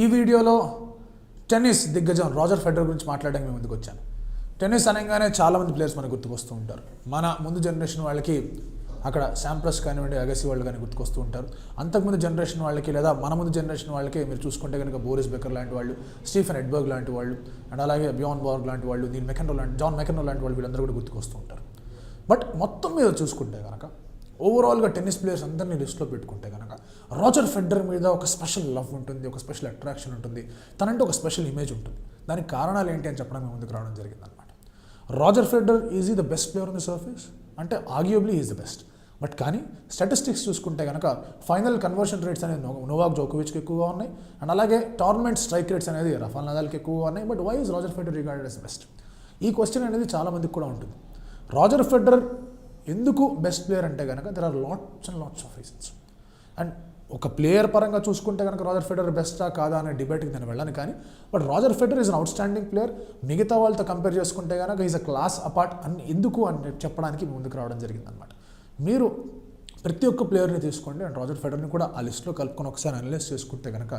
ఈ వీడియోలో టెన్నిస్ దిగ్గజం రాజర్ ఫెడరర్ గురించి మాట్లాడడానికి ముందుకు వచ్చాను. టెన్నిస్ అనగానే చాలామంది ప్లేయర్స్ మనకు గుర్తుకొస్తూ ఉంటారు. మన ముందు జనరేషన్ వాళ్ళకి అక్కడ శాంప్రస్ కానివ్వండి, అగసి వాళ్ళు కానీ గుర్తుకొస్తూ ఉంటారు. అంతకుముందు జనరేషన్ వాళ్ళకి లేదా మన ముందు జనరేషన్ వాళ్ళకి మీరు చూసుకుంటే కనుక బోరిస్ బెకర్ లాంటి వాళ్ళు, స్టీఫెన్ ఎడ్బర్గ్ లాంటి వాళ్ళు, అండ్ అలాగే బియాన్ బార్గ్ లాంటి వాళ్ళు, జాన్ మెకెన్రో లాంటి వాళ్ళు, వీళ్ళందరూ కూడా గుర్తుకొస్తూ ఉంటారు. బట్ మొత్తం మీద చూసుకుంటే కనుక ఓవరాల్గా టెన్నిస్ ప్లేయర్స్ అందరినీ లిస్ట్లో పెట్టుకుంటే కనుక రాజర్ ఫెడరర్ మీద ఒక స్పెషల్ లవ్ ఉంటుంది, ఒక స్పెషల్ అట్రాక్షన్ ఉంటుంది, తనంటే ఒక స్పెషల్ ఇమేజ్ ఉంటుంది. దానికి కారణాలు ఏంటి అని చెప్పడానికి ముందుకు రావడం జరిగిందనమాట. Roger Federer is the best player on the surface అంటే ఆర్గ్యుయబ్లీ ఈజ్ ద బెస్ట్. బట్ కానీ స్టాటిస్టిక్స్ చూసుకుంటే కనుక ఫైనల్ కన్వర్షన్ రేట్స్ అనేది నోవాక్ జోకోవిచ్కి ఎక్కువగా ఉన్నాయి, అండ్ అలాగే టోర్నమెంట్ స్ట్రైక్ రేట్స్ అనేది రఫాల్ నదాల్కి ఎక్కువగా ఉన్నాయి. But why is Roger Federer regarded as best? ఈ క్వశ్చన్ అనేది చాలామందికి కూడా ఉంటుంది. రాజర్ ఫెడరర్ ఎందుకు బెస్ట్ ప్లేయర్ అంటే కనుక there are lots and lots of reasons. And ఒక ప్లేయర్ పరంగా చూసుకుంటే కనుక రాజర్ ఫెడరర్ బెస్టా కాదా అనే డిబేట్కి నేను వెళ్ళాను. కానీ but Roger Federer is an out standing player. మిగతా వాళ్ళతో కంపేర్ చేసుకుంటే కనుక ఈజ్ అ క్లాస్ అపార్ట్ అని ఎందుకు అని చెప్పడానికి ముందుకు రావడం జరిగిందనమాట. మీరు ప్రతి ఒక్క ప్లేయర్ని తీసుకోండి అండ్ రాజర్ ఫెడరర్ని కూడా ఆ లిస్ట్లో కలుపుకొని ఒకసారి అనలైజ్ చేసుకుంటే కనుక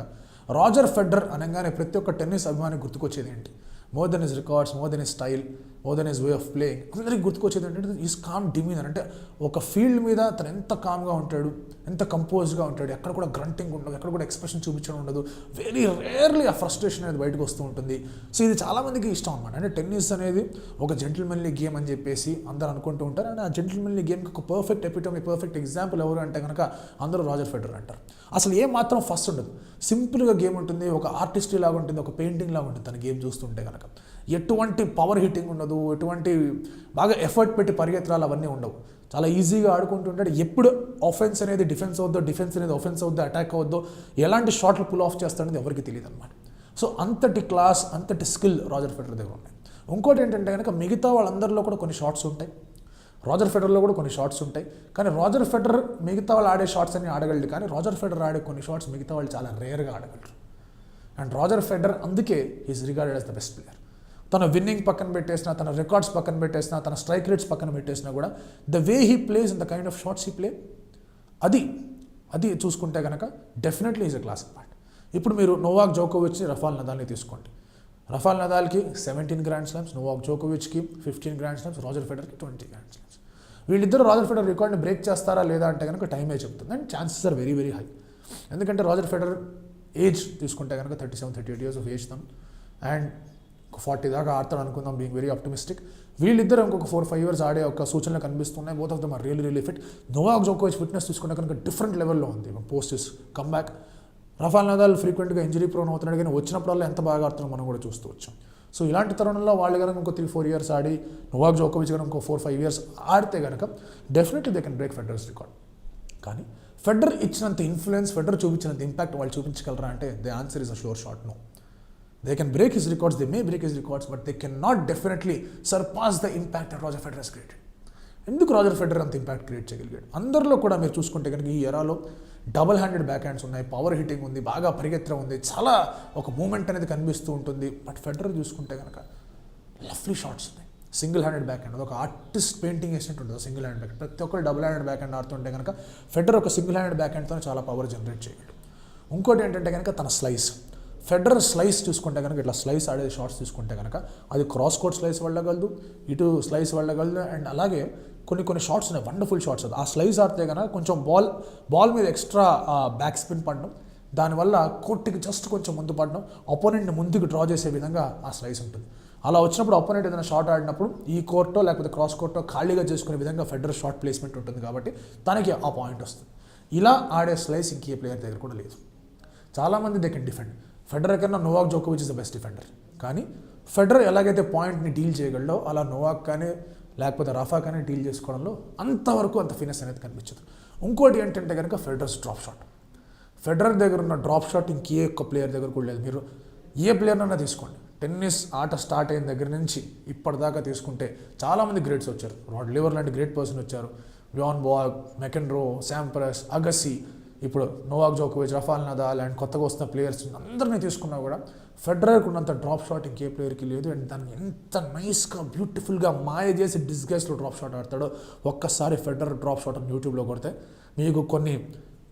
రాజర్ ఫెడరర్ అనగానే ప్రతి ఒక్క టెన్నిస్ అభిమానికి గుర్తుకొచ్చేది ఏంటి? More than his records, more than his style, more than his way of playing. అందరికి గుర్తుకొచ్చేది ఏంటంటే ఈజ్ కామ్ డిమీనర్. అంటే ఒక ఫీల్డ్ మీద తను ఎంత కామ్గా ఉంటాడు, ఎంత కంపోజ్డ్గా ఉంటాడు, ఎక్కడ కూడా గ్రంటింగ్ ఉండదు, ఎక్కడ కూడా ఎక్స్ప్రెషన్ చూపించడం ఉండదు. వెరీ రేర్లీ ఆ ఫ్రస్ట్రేషన్ అనేది బయటకు వస్తూ ఉంటుంది. సో ఇది చాలామందికి ఇష్టం అనమాట. అంటే టెన్నిస్ అనేది ఒక జెంటిల్మెన్లీ గేమ్ అని చెప్పేసి అందరూ అనుకుంటూ ఉంటారు. అండ్ ఆ జెంటిల్మెన్లీ గేమ్కి ఒక పర్ఫెక్ట్ ఎపిటోమీ, పర్ఫెక్ట్ ఎగ్జాంపుల్ ఎవరు అంటే కనుక అందరూ రాజర్ ఫెడరర్ అంటారు. అసలు ఏం మాత్రం ఫస్ట్ ఉండదు, సింపుల్గా గేమ్ ఉంటుంది, ఒక ఆర్టిస్ట్రీ లాగా ఉంటుంది, ఒక పెయింటింగ్ లాగా ఉంటుంది తన గేమ్ చూస్తుంటే కనుక. ఎటువంటి పవర్ హిట్టింగ్ ఉండదు, ఎటువంటి బాగా ఎఫర్ట్ పెట్టి పరిగెత్తరాలు అవన్నీ ఉండవు. చాలా ఈజీగా ఆడుకుంటుంటాడు. ఎప్పుడు ఆఫెన్స్ అనేది డిఫెన్స్ అవుద్దో, డిఫెన్స్ అనేది ఆఫెన్స్ అవుద్దో, అటాక్ అవుద్దో, ఎలాంటి షాట్లు పుల్ ఆఫ్ చేస్తాడనేది ఎవరికి తెలియదు అనమాట. సో అంతటి క్లాస్, అంతటి స్కిల్ రాజర్ ఫెడరర్ దగ్గర ఉన్నాయి. ఇంకోటి ఏంటంటే కనుక మిగతా వాళ్ళందరిలో కూడా కొన్ని షాట్స్ ఉంటాయి, రాజర్ ఫెడరర్లో కూడా కొన్ని షాట్స్ ఉంటాయి. కానీ రాజర్ ఫెడరర్ మిగతా వాళ్ళు ఆడే షాట్స్ అన్ని ఆడగలడు, కానీ రాజర్ ఫెడరర్ ఆడే కొన్ని షాట్స్ మిగతా వాళ్ళు చాలా రేర్గా ఆడగలరు. అండ్ రాజర్ ఫెడరర్ అందుకే is regarded as the best player. తన విన్నింగ్ పక్కన పెట్టేసినా, తన రికార్డ్స్ పక్కన పెట్టేసినా, తన స్ట్రైక్ రేట్స్ పక్కన పెట్టేసినా కూడా the way he plays in the kind of shots he play, అది చూసుకుంటే కనుక definitely is a class apart. ఇప్పుడు మీరు నోవాక్ జోకోవిచ్, రఫాల్ నదాల్ని తీసుకోండి. రఫాల్ నదాల్కి 17 గ్రాండ్ స్లామ్స్, నోవాక్ జోకోవిచ్కి 15 గ్రాండ్ స్లామ్స్, రాజర్ ఫెడరర్కి 20 గ్రాండ్ స్లామ్స్. వీళ్ళిద్దరు రాజర్ ఫెడరర్ రికార్డ్ని బ్రేక్ చేస్తారా లేదా అంటే కనుక టైమే చెప్తుంది. And chances are very very high. ఎందుకంటే రాజర్ ఫెడరర్ ఏజ్ తీసుకుంటే కనుక 37-38 ఇయర్స్ ఆఫ్ ఏజ్ తను, అండ్ 40 దాకా ఆడతాడు అనుకుందాం, బీయింగ్ వెరీ ఆప్టిమిస్టిక్. వీళ్ళిద్దరు ఇంకొక 4-5 ఇయర్స్ ఆడే ఒక సూచనలు కనిపిస్తున్నాయి. Both of them are really fit. Novak జోకోవిచ్ ఫిట్నెస్ తీసుకుంటే కనుక డిఫరెంట్ లెవెల్లో ఉంది post his comeback. Rafael Nadal ఫ్రీక్వెంట్గా ఇంజరీ ప్రోన్ అవుతున్నాడు, కానీ వచ్చినప్పుడల్లా ఎంత బాగా ఆడుతున్నారో మనం కూడా చూస్తూ వచ్చాం. సో ఇలాంటి తరుణంలో వాళ్ళు కనుక ఇంకో 3-4 ఇయర్స్ ఆడి, నోవాక్ జోకోవిచ్ కనుక ఇంకో 4-5 ఇయర్స్ ఆడితే కనుక definitely they can break Federer's record. కానీ ఫెడరర్ ఇచ్చినంత ఇన్ఫ్లుయెన్స్, ఫెడరర్ చూపించినంత ఇంపాక్ట్ వాళ్ళు చూపించగలరా అంటే the answer is a sure shot no. They can break his records, they may break his records, but they cannot definitely surpass the impact that Roger Federer has created. ఎందుకు Roger Federer అంత impact create చేయగలిగాడు? అందరిలో కూడా మీరు చూసుకుంటే కనుక ఈ ఎరాలో double handed back hands ఉన్నాయి, పవర్ హిట్టింగ్ ఉంది, బాగా పరిగెత్తడం ఉంది, చాలా ఒక మూమెంట్ అనేది కనిపిస్తూ ఉంటుంది. బట్ ఫెడరర్ చూసుకుంటే కనుక లవ్లీ షాట్స్ ఉన్నాయి, సింగిల్ హ్యాండెడ్ బ్యాక్ హ్యాండ్, ఒక ఆర్టిస్ట్ పెయింటింగ్ వేసినట్టు ఉంటుంది సింగిల్ హ్యాండ్ బ్యాక్. ప్రతి ఒక్కరు డబుల్ హ్యాండెడ్ బ్యాక్ హ్యాండ్ ఆడుతుంటే కనుక ఫెడరర్ ఒక సింగిల్ హ్యాండెడ్ బ్యాక్ హ్యాండ్తో చాలా పవర్ జనరేట్ చేయగలడు. ఇంకోటి ఏంటంటే కనుక తన స్లైస్, ఫెడరర్ స్లైస్ చూసుకుంటే కనుక ఇట్లా స్లైస్ ఆడే షాట్స్ తీసుకుంటే కనుక అది క్రాస్ కోర్ట్ స్లైస్ వెళ్ళగలదు, ఇటు స్లైస్ వెళ్ళగలదు. అండ్ అలాగే కొన్ని షాట్స్ ఉన్నాయి, వండర్ఫుల్ షాట్స్. ఆ స్లైస్ ఆడితే కనుక కొంచెం బాల్ మీద ఎక్స్ట్రా బ్యాక్ స్పిన్ పడడం, దానివల్ల కోర్టుకి జస్ట్ కొంచెం ముందు పడడం, అపోనెంట్ని ముందుకు డ్రా చేసే విధంగా ఆ స్లైస్ ఉంటుంది. అలా వచ్చినప్పుడు అపోనెంట్ ఏదైనా షాట్ ఆడినప్పుడు ఈ కోర్టో లేకపోతే క్రాస్ కోర్టో ఖాళీగా చేసుకునే విధంగా ఫెడరర్ షాట్ ప్లేస్మెంట్ ఉంటుంది కాబట్టి తనకి ఆ పాయింట్ వస్తుంది. ఇలా ఆడే స్లైస్ ఇంకే ప్లేయర్ దగ్గర కూడా లేదు. చాలామంది దే కెన్ డిఫెండ్. ఫెడరర్ కన్నా నోవాక్ జోకోవిచ్ ఇస్ ద బెస్ట్ డిఫెండర్. కానీ ఫెడరర్ ఎలాగైతే పాయింట్ని డీల్ చేయగలడో అలా నోవాక్ కానీ లేకపోతే రఫా కానీ డీల్ చేసుకోవడంలో అంతవరకు అంత ఫినిష్ అనేది కనిపించదు. ఇంకోటి ఏంటంటే కనుక ఫెడరర్స్ డ్రాప్ షాట్. ఫెడరర్ దగ్గర ఉన్న డ్రాప్ షాట్ ఇంకే ఒక్క ప్లేయర్ దగ్గర కూడా లేదు. మీరు ఏ ప్లేయర్నైనా తీసుకోండి, టెన్నిస్ ఆట స్టార్ట్ అయిన దగ్గర నుంచి ఇప్పటిదాకా తీసుకుంటే చాలామంది గ్రేట్స్ వచ్చారు. రాడ్ లివర్ లాంటి గ్రేట్ పర్సన్ వచ్చారు, బియాన్ బార్గ్, మెకెన్రో, శాంప్రస్, అగసి, ఇప్పుడు నోవాక్ జోకోవిచ్, రఫాల్ నదాల్ అండ్ కొత్తగా వస్తున్న ప్లేయర్స్ అందరినీ తీసుకున్నా కూడా ఫెడరర్కి ఉన్నంత డ్రాప్ షాట్ ఇంకే ప్లేయర్కి లేదు. అండ్ దాన్ని ఎంత నైస్గా బ్యూటిఫుల్గా మాయ చేసి డిస్గైస్లో డ్రాప్ షాట్ ఆడతాడో ఒక్కసారి ఫెడరర్ డ్రాప్ షాట్ యూట్యూబ్లో కొడితే మీకు కొన్ని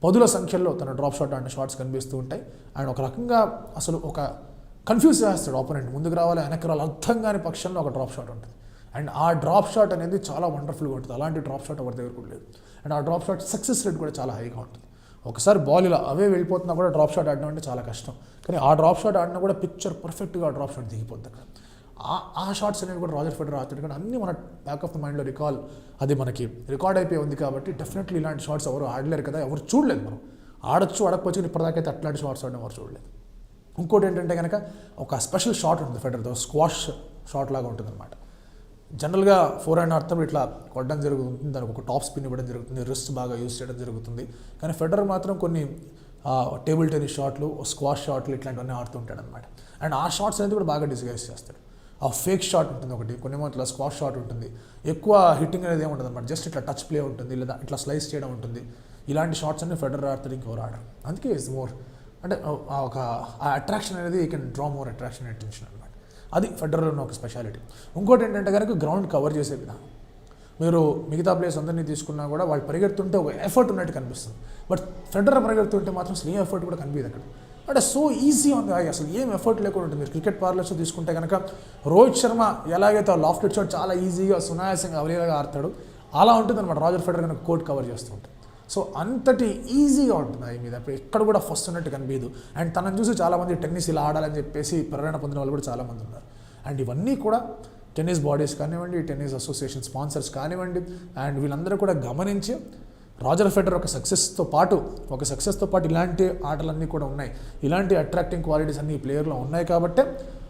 పదుల సంఖ్యలో తన డ్రాప్ షాట్ ఆడిన షాట్స్ కనిపిస్తూ ఉంటాయి. అండ్ ఒక రకంగా అసలు ఒక కన్ఫ్యూజ్ చేస్తాడు ఆపోనెంట్, ముందుకు రావాలి వెనక్కి రావాలి అర్థం కాని పక్షంలో ఒక డ్రాప్ షాట్ ఉంటుంది. అండ్ ఆ డ్రాప్ షాట్ అనేది చాలా వండర్ఫుల్గా ఉంటుంది. అలాంటి డ్రాప్ షాట్ ఎవరి దగ్గర కూడా లేదు. అండ్ ఆ డ్రాప్ షాట్ సక్సెస్ రేట్ కూడా చాలా హైగా ఉంటుంది. ఒకసారి బాల్ ఇలా అవే వెళ్ళిపోతున్నా కూడా డ్రాప్ షాట్ ఆడడం అంటే చాలా కష్టం. కానీ ఆ డ్రాప్ షాట్ ఆడినా కూడా పిక్చర్ పర్ఫెక్ట్గా డ్రాప్ షాట్ దిగిపోద్ది అక్కడ. ఆ షాట్స్ అనేవి కూడా రాజర్ ఫెడరర్ ఆడుతాడు. కానీ అన్నీ మన బ్యాక్ ఆఫ్ ద మైండ్లో అది మనకి రికార్డ్ అయిపోయి ఉంది కాబట్టి డెఫినెట్లీ ఇలాంటి షాట్స్ ఎవరు ఆడలేరు కదా, ఎవరు చూడలేదు. మనం ఆడొచ్చు ఆడకపోవచ్చు, ఇప్పటిదాకా అయితే అట్లాంటి షాట్స్ ఆడడం ఎవరు చూడలేదు. ఇంకోటి ఏంటంటే కనుక ఒక స్పెషల్ షాట్ ఉంటుంది ఫెడరర్తో, స్క్వాష్ షాట్ లాగా ఉంటుంది అనమాట. జనరల్గా ఫోర్ హ్యాండ్ ఆడతాం ఇట్లా కొట్టడం జరుగుతుంది, దానికి ఒక టాప్ స్పిన్ ఇవ్వడం జరుగుతుంది, రిస్ట్ బాగా యూజ్ చేయడం జరుగుతుంది. కానీ ఫెడరర్ మాత్రం కొన్ని టేబుల్ టెన్నిస్ షాట్లు, స్క్వాష్ షాట్లు ఇట్లాంటివన్నీ ఆడుతుంటాడు అనమాట. అండ్ ఆ షాట్స్ అనేది కూడా బాగా డిస్గైజ్ చేస్తాడు. ఆ ఫేక్ షాట్ ఉంటుంది ఒకటి, కొన్ని ఇట్లా స్క్వాష్ షాట్ ఉంటుంది, ఎక్కువ హిట్టింగ్ అనేది ఏమి ఉంటుంది అనమాట, జస్ట్ ఇట్లా టచ్ ప్లే ఉంటుంది, లేదా ఇట్లా స్లైస్ చేయడం ఉంటుంది. ఇలాంటి షాట్స్ అన్ని ఫెడరర్ ఆడతాడు, ఇంకెవరు ఆడరు. అందుకే ఇట్స్ మోర్ అంటే ఒక అట్రాక్షన్ అనేది you can draw more attraction attention అనమాట. అది ఫెడరర్లో ఒక స్పెషాలిటీ. ఇంకోటి ఏంటంటే కనుక గ్రౌండ్ కవర్ చేసే విధానం. మీరు మిగతా ప్లేయర్స్ అందరినీ తీసుకున్నా కూడా వాళ్ళు పరిగెడుతుంటే ఒక ఎఫర్ట్ ఉన్నట్టు కనిపిస్తుంది. బట్ ఫెడరర్ పరిగెడుతుంటే మాత్రం అసలు ఏ ఎఫర్ట్ కూడా కనిపించదు అక్కడ. అంటే సో ఈజీ ఉంది, అసలు ఏం ఎఫర్ట్ లేకుండా ఉంటుంది. మీరు క్రికెట్ పార్లర్స్ తీసుకుంటే కనుక రోహిత్ శర్మ ఎలాగైతే లాఫ్టెడ్ షాట్ చాలా ఈజీగా సునాయాసంగా అవలీలగా ఆడతాడు, అలా ఉంటుంది అనమాట రాజర్ ఫెడరర్ కనుక కోర్ట్ కవర్ చేస్తూ ఉంటాడు. సో అంతటి ఈజీగా ఉంటుంది అది మీద, ఎక్కడ కూడా ఫస్ట్ ఉన్నట్టు కనిపించదు. అండ్ తనను చూసి చాలామంది టెన్నిస్ ఇలా ఆడాలని చెప్పేసి ప్రేరణ పొందిన వాళ్ళు కూడా చాలామంది ఉన్నారు. అండ్ ఇవన్నీ కూడా టెన్నిస్ బాడీస్ కానివ్వండి, టెన్నిస్ అసోసియేషన్ స్పాన్సర్స్ కానివ్వండి, అండ్ వీళ్ళందరూ కూడా గమనించి రాజర్ ఫెడరర్ ఒక సక్సెస్తో పాటు ఇలాంటి ఆటలన్నీ కూడా ఉన్నాయి, ఇలాంటి అట్రాక్టింగ్ క్వాలిటీస్ అన్ని ఈ ప్లేయర్లో ఉన్నాయి కాబట్టి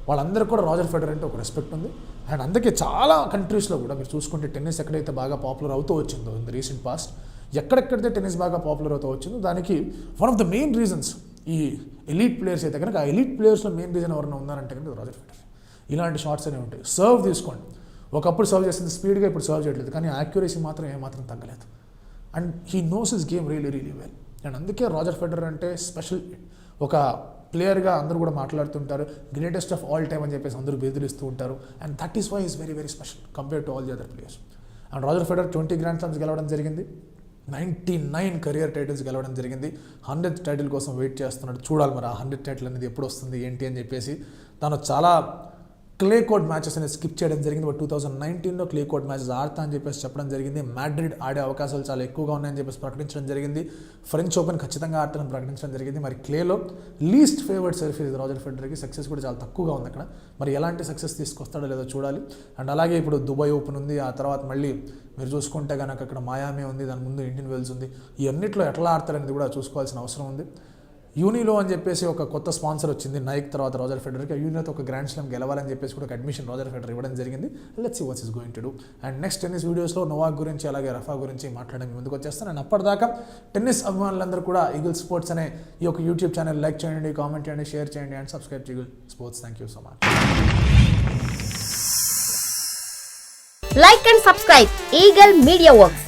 వాళ్ళందరూ కూడా రాజర్ ఫెడరర్ అంటే ఒక రెస్పెక్ట్ ఉంది. అండ్ అందుకే చాలా కంట్రీస్లో కూడా మీరు చూసుకుంటే టెన్నిస్ ఎక్కడైతే బాగా పాపులర్ అవుతూ వచ్చిందో ఇన్ ద రీసెంట్ పాస్ట్, ఎక్కడెక్కడైతే టెన్నిస్ బాగా పాపులర్ అవుతూ వచ్చిందో దానికి one of the main reasons ఈ ఎలీట్ ప్లేయర్స్ అయితే కనుక, ఆ ఎలీట్ ప్లేయర్స్లో మెయిన్ రీజన్ ఎవరైనా ఉన్నారంటే కనుక రాజర్ ఫెడరర్. ఇలాంటి షాట్స్ అనేవి ఉంటాయి. సర్వ్ తీసుకోండి, ఒకప్పుడు సర్వ్ చేసింది స్పీడ్గా, ఇప్పుడు సర్వ్ చేయట్లేదు, కానీ యాక్యురసీ మాత్రం ఏమాత్రం తగ్గలేదు. And he knows his game really well. And అందుకే రాజర్ ఫెడరర్ అంటే స్పెషల్ ఒక ప్లేయర్గా అందరూ కూడా మాట్లాడుతుంటారు, గ్రేటెస్ట్ ఆఫ్ ఆల్ టైమ్ అని చెప్పేసి అందరూ బెదిరిస్తూ ఉంటారు. And that is why is very special compare to all the other players. And Roger Federer 20 grand slams గెలవడం జరిగింది, 99 కెరియర్ టైటిల్స్ గెలవడం జరిగింది. 100th టైటిల్ కోసం వెయిట్ చేస్తున్నాడు. చూడాలి మరి ఆ 100th టైటిల్ అనేది ఎప్పుడు వస్తుంది ఏంటి అని చెప్పేసి. తను చాలా క్లే కోర్ట్ మ్యాచెస్ అనేది స్కిప్ చేయడం జరిగింది. బట్ 2019లో క్లే కోర్ట్ మ్యాచెస్ ఆడతా అని చెప్పేసి చెప్పడం జరిగింది. మాడ్రిడ్ ఆడే అవకాశాలు చాలా ఎక్కువగా ఉన్నాయని చెప్పేసి ప్రకటించడం జరిగింది. ఫ్రెంచ్ ఓపెన్ ఖచ్చితంగా ఆడతానని ప్రకటించడం జరిగింది. మరి క్లేలో లీస్ట్ ఫేవర్డ్ సర్ఫేస్ రాజర్ ఫెడరర్కి, సక్సెస్ కూడా చాలా తక్కువగా ఉంది అక్కడ. మరి ఎలాంటి సక్సెస్ తీసుకొస్తాడో లేదో చూడాలి. అండ్ అలాగే ఇప్పుడు దుబాయ్ ఓపెన్ ఉంది, ఆ తర్వాత మళ్ళీ మీరు చూసుకుంటే కనుక అక్కడ మాయామి ఉంది, దాని ముందు ఇండియన్ వెల్స్ ఉంది. ఈ అన్నింటిలో ఎట్లా ఆడతారనేది కూడా చూసుకోవాల్సిన అవసరం ఉంది. యూనిలో అని చెప్పేసి ఒక కొత్త స్పాన్సర్ వచ్చింది నైక్ తర్వాత రాజర్ ఫెడరర్కి. యూనితో ఒక గ్రాండ్ స్లామ్ గెలవాలని చెప్పేసి కూడా ఒక అడ్మిషన్ రాజర్ ఫెడరర్ ఇవ్వడం జరిగింది. Let's see what's is going to do. And next tennis వీడియోస్లో నోవాక్ గురించి అలాగే రఫా గురించి మాట్లాడడం ముందుకు వచ్చేస్తాను. అండ్ అప్పటిదాకా టెన్నిస్ అభిమానులందరూ కూడా ఈగిల్ స్పోర్ట్స్ అనే ఈ యొక్క యూట్యూబ్ ఛానల్ లైక్ చేయండి, కామెంట్ చేయండి, షేర్ చేయండి and subscribe to eagle sports. Thank you so much. Like and subscribe Eagle Media Works.